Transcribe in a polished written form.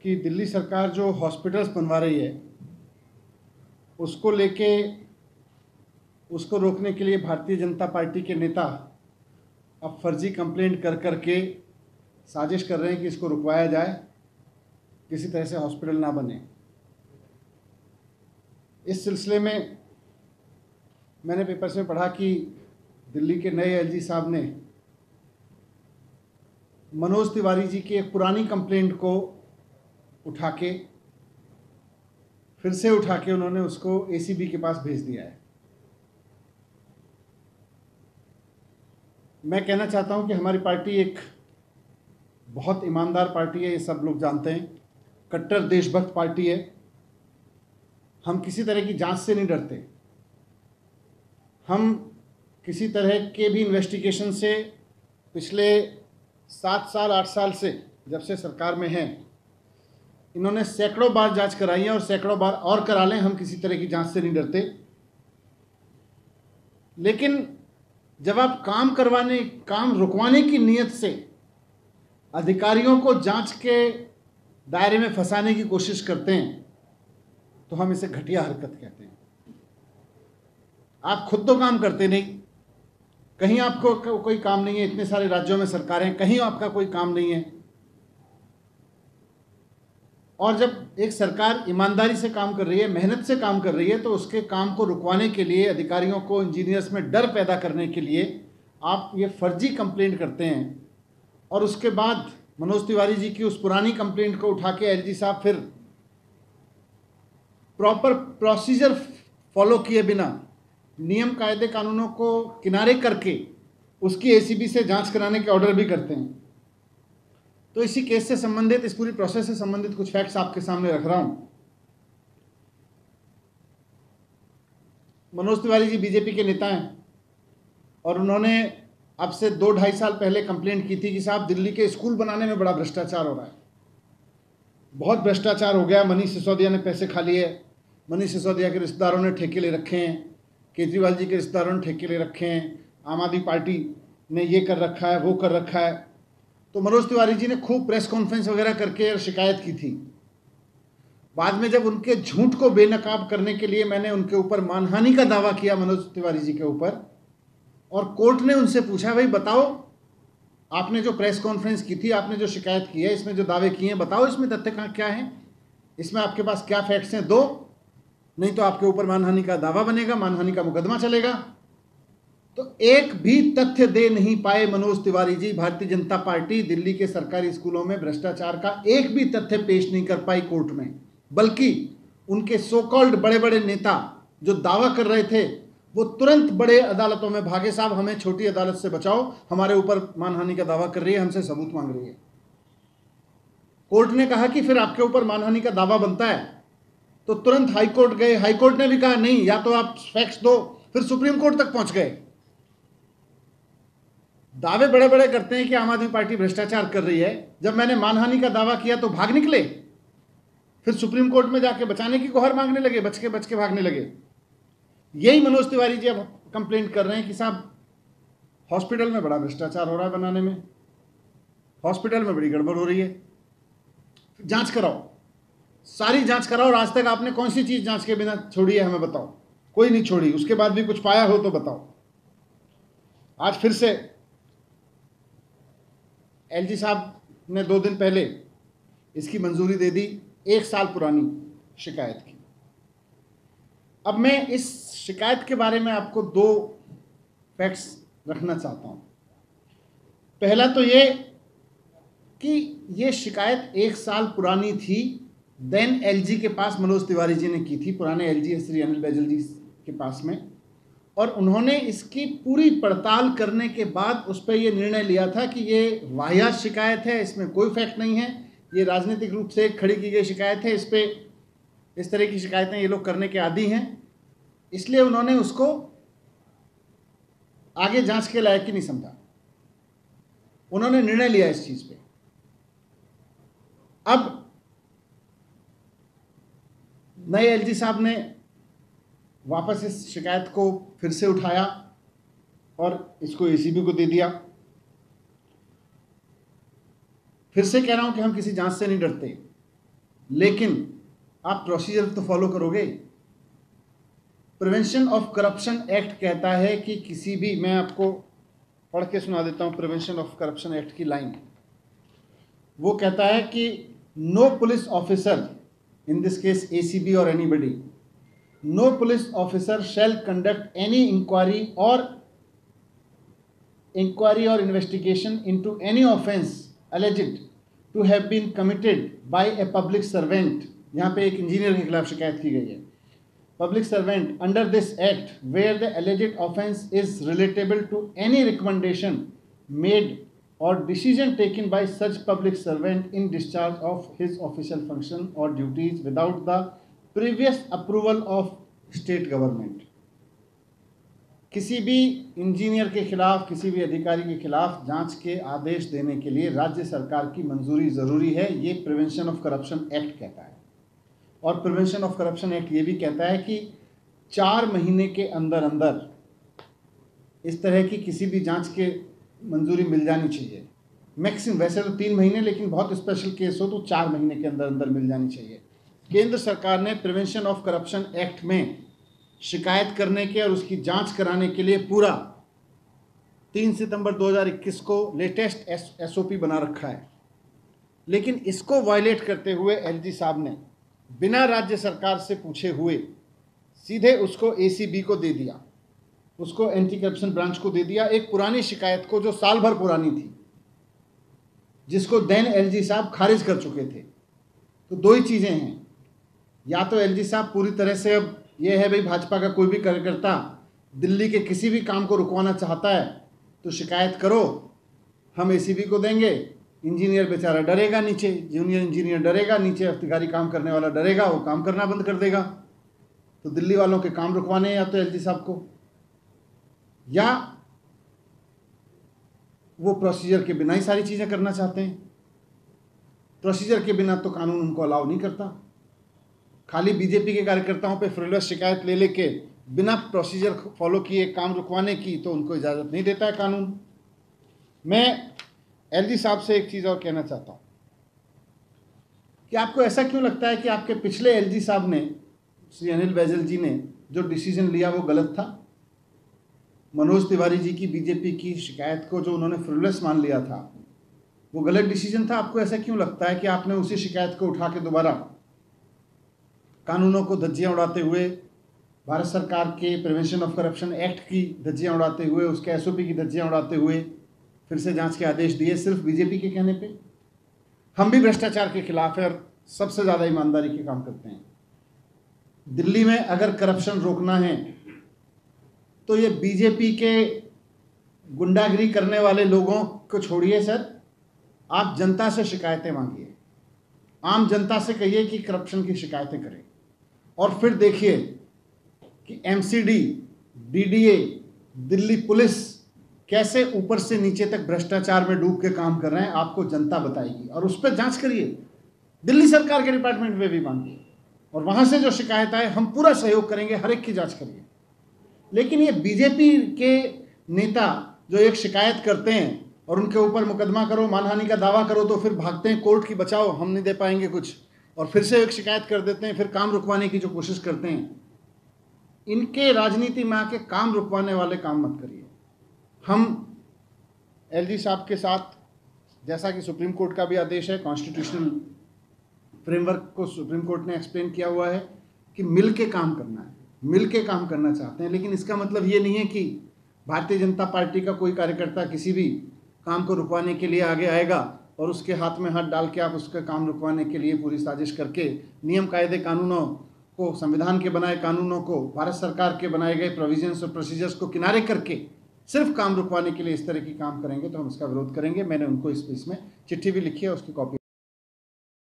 कि दिल्ली सरकार जो हॉस्पिटल्स बनवा रही है उसको लेके उसको रोकने के लिए भारतीय जनता पार्टी के नेता अब फर्जी कंप्लेंट कर कर के साजिश कर रहे हैं कि इसको रुकवाया जाए, किसी तरह से हॉस्पिटल ना बने। इस सिलसिले में मैंने पेपर्स में पढ़ा कि दिल्ली के नए एलजी साहब ने मनोज तिवारी जी की एक पुरानी कंप्लेंट को फिर से उठा के उन्होंने उसको एसीबी के पास भेज दिया है। मैं कहना चाहता हूं कि हमारी पार्टी एक बहुत ईमानदार पार्टी है, ये सब लोग जानते हैं, कट्टर देशभक्त पार्टी है। हम किसी तरह की जांच से नहीं डरते। हम किसी तरह के भी इन्वेस्टिगेशन से पिछले 7 साल 8 साल से, जब से सरकार में हैं, इन्होंने सैकड़ों बार जांच कराई है और सैकड़ों बार और करा लें, हम किसी तरह की जांच से नहीं डरते। लेकिन जब आप काम रुकवाने की नीयत से अधिकारियों को जांच के दायरे में फंसाने की कोशिश करते हैं तो हम इसे घटिया हरकत कहते हैं। आप खुद तो काम करते नहीं, कहीं आपको कोई काम नहीं है, इतने सारे राज्यों में सरकारें, कहीं आपका कोई काम नहीं है। और जब एक सरकार ईमानदारी से काम कर रही है, मेहनत से काम कर रही है, तो उसके काम को रुकवाने के लिए, अधिकारियों को, इंजीनियर्स में डर पैदा करने के लिए आप ये फर्जी कंप्लेंट करते हैं। और उसके बाद मनोज तिवारी जी की उस पुरानी कंप्लेंट को उठा के एलजी साहब फिर प्रॉपर प्रोसीजर फॉलो किए बिना, नियम कायदे कानूनों को किनारे करके उसकी एसीबी से जांच कराने के ऑर्डर भी करते हैं। तो इसी केस से संबंधित, इस पूरी प्रोसेस से संबंधित कुछ फैक्ट्स आपके सामने रख रहा हूं। मनोज तिवारी जी बीजेपी के नेता हैं और उन्होंने अब से 2-2.5 साल पहले कंप्लेंट की थी कि साहब दिल्ली के स्कूल बनाने में बड़ा भ्रष्टाचार हो रहा है, बहुत भ्रष्टाचार हो गया, मनीष सिसोदिया ने पैसे खा लिए, मनीष सिसोदिया के रिश्तेदारों ने ठेके ले रखे हैं, केजरीवाल जी के रिश्तेदारों ने ठेके ले रखे हैं, आम आदमी पार्टी ने ये कर रखा है, वो कर रखा है। तो मनोज तिवारी जी ने खूब प्रेस कॉन्फ्रेंस वगैरह करके शिकायत की थी। बाद में जब उनके झूठ को बेनकाब करने के लिए मैंने उनके ऊपर मानहानि का दावा किया, मनोज तिवारी जी के ऊपर, और कोर्ट ने उनसे पूछा, भाई बताओ, आपने जो प्रेस कॉन्फ्रेंस की थी, आपने जो शिकायत की है, इसमें जो दावे किए हैं, बताओ इसमें तथ्य क्या है, इसमें आपके पास क्या फैक्ट्स हैं, दो, नहीं तो आपके ऊपर मानहानि का दावा बनेगा, मानहानि का मुकदमा चलेगा। तो एक भी तथ्य दे नहीं पाए मनोज तिवारी जी। भारतीय जनता पार्टी दिल्ली के सरकारी स्कूलों में भ्रष्टाचार का एक भी तथ्य पेश नहीं कर पाई कोर्ट में, बल्कि उनके सो कॉल्ड बड़े बड़े नेता जो दावा कर रहे थे वो तुरंत बड़े अदालतों में भागे, साहब हमें छोटी अदालत से बचाओ, हमारे ऊपर मानहानि का दावा कर रही है, हमसे सबूत मांग रही है। कोर्ट ने कहा कि फिर आपके ऊपर मानहानि का दावा बनता है, तो तुरंत हाई कोर्ट गए। हाई कोर्ट ने भी कहा नहीं, या तो आप फैक्ट्स दो, फिर सुप्रीम कोर्ट तक पहुंच गए। दावे बड़े बड़े करते हैं कि आम आदमी पार्टी भ्रष्टाचार कर रही है, जब मैंने मानहानि का दावा किया तो भाग निकले, फिर सुप्रीम कोर्ट में जाके बचाने की गुहार मांगने लगे, बच के भागने लगे। यही मनोज तिवारी जी अब कंप्लेंट कर रहे हैं कि साहब हॉस्पिटल में बड़ा भ्रष्टाचार हो रहा है बनाने में, हॉस्पिटल में बड़ी गड़बड़ हो रही है, जांच कराओ, सारी जांच कराओ। और आज तक आपने कौन सी चीज जांच के बिना छोड़ी है, हमें बताओ। कोई नहीं छोड़ी, उसके बाद भी कुछ पाया हो तो बताओ। आज फिर से एलजी साहब ने 2 दिन पहले इसकी मंजूरी दे दी, 1 साल पुरानी शिकायत की। अब मैं इस शिकायत के बारे में आपको 2 फैक्ट्स रखना चाहता हूं। पहला तो ये कि ये शिकायत 1 साल पुरानी थी, देन एलजी के पास मनोज तिवारी जी ने की थी, पुराने एलजी श्री अनिल बैजल जी के पास में, और उन्होंने इसकी पूरी पड़ताल करने के बाद उस पर यह निर्णय लिया था कि ये वाहियात शिकायत है, इसमें कोई फैक्ट नहीं है, ये राजनीतिक रूप से खड़ी की गई शिकायत है, इस पे इस तरह की शिकायतें ये लोग करने के आदी हैं, इसलिए उन्होंने उसको आगे जांच के लायक ही नहीं समझा। उन्होंने निर्णय लिया इस चीज पे। अब नए एलजी साहब ने वापस इस शिकायत को फिर से उठाया और इसको एसीबी को दे दिया। फिर से कह रहा हूं कि हम किसी जांच से नहीं डरते। लेकिन आप प्रोसीजर तो फॉलो करोगे। प्रिवेंशन ऑफ करप्शन एक्ट कहता है कि किसी भी, मैं आपको पढ़ के सुना देता हूँ प्रिवेंशन ऑफ करप्शन एक्ट की लाइन। वो कहता है कि no police officer, in this case ACB और anybody, no police officer shall conduct any inquiry or investigation into any offense alleged to have been committed by a public servant, यहाँ पे एक engineer के खिलाफ शिकायत की गई है, public servant under this act where the alleged offense is relatable to any recommendation made or decision taken by such public servant in discharge of his official function or duties without the previous approval of state government। किसी भी engineer के खिलाफ, किसी भी अधिकारी के खिलाफ जांच के आदेश देने के लिए राज्य सरकार की मंजूरी ज़रूरी है, ये प्रिवेंशन ऑफ करप्शन एक्ट कहता है। और प्रिवेंशन ऑफ करप्शन एक्ट ये भी कहता है कि 4 महीने के अंदर अंदर इस तरह की किसी भी जांच के मंजूरी मिल जानी चाहिए। मैक्सिमम वैसे तो 3 महीने, लेकिन बहुत स्पेशल केस हो तो 4 महीने के अंदर अंदर मिल जानी चाहिए। केंद्र सरकार ने प्रिवेंशन ऑफ करप्शन एक्ट में शिकायत करने के और उसकी जांच कराने के लिए पूरा 3 सितंबर 2021 को लेटेस्ट SOP बना रखा है। लेकिन इसको वायलेट करते हुए LG साहब ने बिना राज्य सरकार से पूछे हुए सीधे उसको ACB को दे दिया, उसको एंटी करप्शन ब्रांच को दे दिया, एक पुरानी शिकायत को जो साल भर पुरानी थी, जिसको देन LG साहब खारिज कर चुके थे। तो 2 ही चीज़ें हैं, या तो LG साहब पूरी तरह से, अब ये है भाई भाजपा का कोई भी कार्यकर्ता दिल्ली के किसी भी काम को रुकवाना चाहता है तो शिकायत करो, हम ACB को देंगे, इंजीनियर बेचारा डरेगा, नीचे जूनियर इंजीनियर डरेगा, नीचे अधिकारी काम करने वाला डरेगा, वो काम करना बंद कर देगा। तो दिल्ली वालों के काम रुकवाने या तो LG साहब को, या वो प्रोसीजर के बिना ही सारी चीज़ें करना चाहते हैं। प्रोसीजर के बिना तो कानून उनको अलाउ नहीं करता। खाली बीजेपी के कार्यकर्ताओं पे फ्रिवलेस शिकायत ले लेके बिना प्रोसीजर फॉलो किए काम रुकवाने की तो उनको इजाज़त नहीं देता है कानून। मैं LG साहब से एक चीज़ और कहना चाहता हूँ कि आपको ऐसा क्यों लगता है कि आपके पिछले LG साहब ने, श्री अनिल बैजल जी ने जो डिसीजन लिया वो गलत था? मनोज तिवारी जी की बीजेपी की शिकायत को जो उन्होंने फ्रिवलेस मान लिया था वो गलत डिसीजन था। आपको ऐसा क्यों लगता है कि आपने उसी शिकायत को उठा के दोबारा कानूनों को धज्जियां उड़ाते हुए, भारत सरकार के प्रिवेंशन ऑफ करप्शन एक्ट की धज्जियां उड़ाते हुए, उसके SOP की धज्जियां उड़ाते हुए फिर से जांच के आदेश दिए सिर्फ बीजेपी के कहने पे? हम भी भ्रष्टाचार के खिलाफ है और सबसे ज़्यादा ईमानदारी के काम करते हैं। दिल्ली में अगर करप्शन रोकना है तो ये बीजेपी के गुंडागिरी करने वाले लोगों को छोड़िए सर, आप जनता से शिकायतें मांगिए, आम जनता से कहिए कि करप्शन की शिकायतें करें, और फिर देखिए कि MCD, DDA, दिल्ली पुलिस कैसे ऊपर से नीचे तक भ्रष्टाचार में डूब के काम कर रहे हैं, आपको जनता बताएगी। और उस पर जांच करिए, दिल्ली सरकार के डिपार्टमेंट में भी मांगिए, और वहाँ से जो शिकायत आए हम पूरा सहयोग करेंगे, हर एक की जांच करिए। लेकिन ये बीजेपी के नेता जो एक शिकायत करते हैं और उनके ऊपर मुकदमा करो, मानहानि का दावा करो, तो फिर भागते हैं कोर्ट की बचाओ, हम नहीं दे पाएंगे कुछ, और फिर से एक शिकायत कर देते हैं, फिर काम रुकवाने की जो कोशिश करते हैं। इनके राजनीति में आके काम रुकवाने वाले काम मत करिए। हम LG साहब के साथ, जैसा कि सुप्रीम कोर्ट का भी आदेश है, कॉन्स्टिट्यूशनल फ्रेमवर्क को सुप्रीम कोर्ट ने एक्सप्लेन किया हुआ है कि मिल के काम करना है, मिल के काम करना चाहते हैं। लेकिन इसका मतलब ये नहीं है कि भारतीय जनता पार्टी का कोई कार्यकर्ता किसी भी काम को रुकवाने के लिए आगे आएगा और उसके हाथ में हाथ डाल के आप उसका काम रुकवाने के लिए पूरी साजिश करके नियम कायदे कानूनों को, संविधान के बनाए कानूनों को, भारत सरकार के बनाए गए प्रोविजंस और प्रोसीजर्स को किनारे करके सिर्फ काम रुकवाने के लिए इस तरह की काम करेंगे तो हम इसका विरोध करेंगे। मैंने उनको इसमें चिट्ठी भी लिखी है, उसकी कॉपी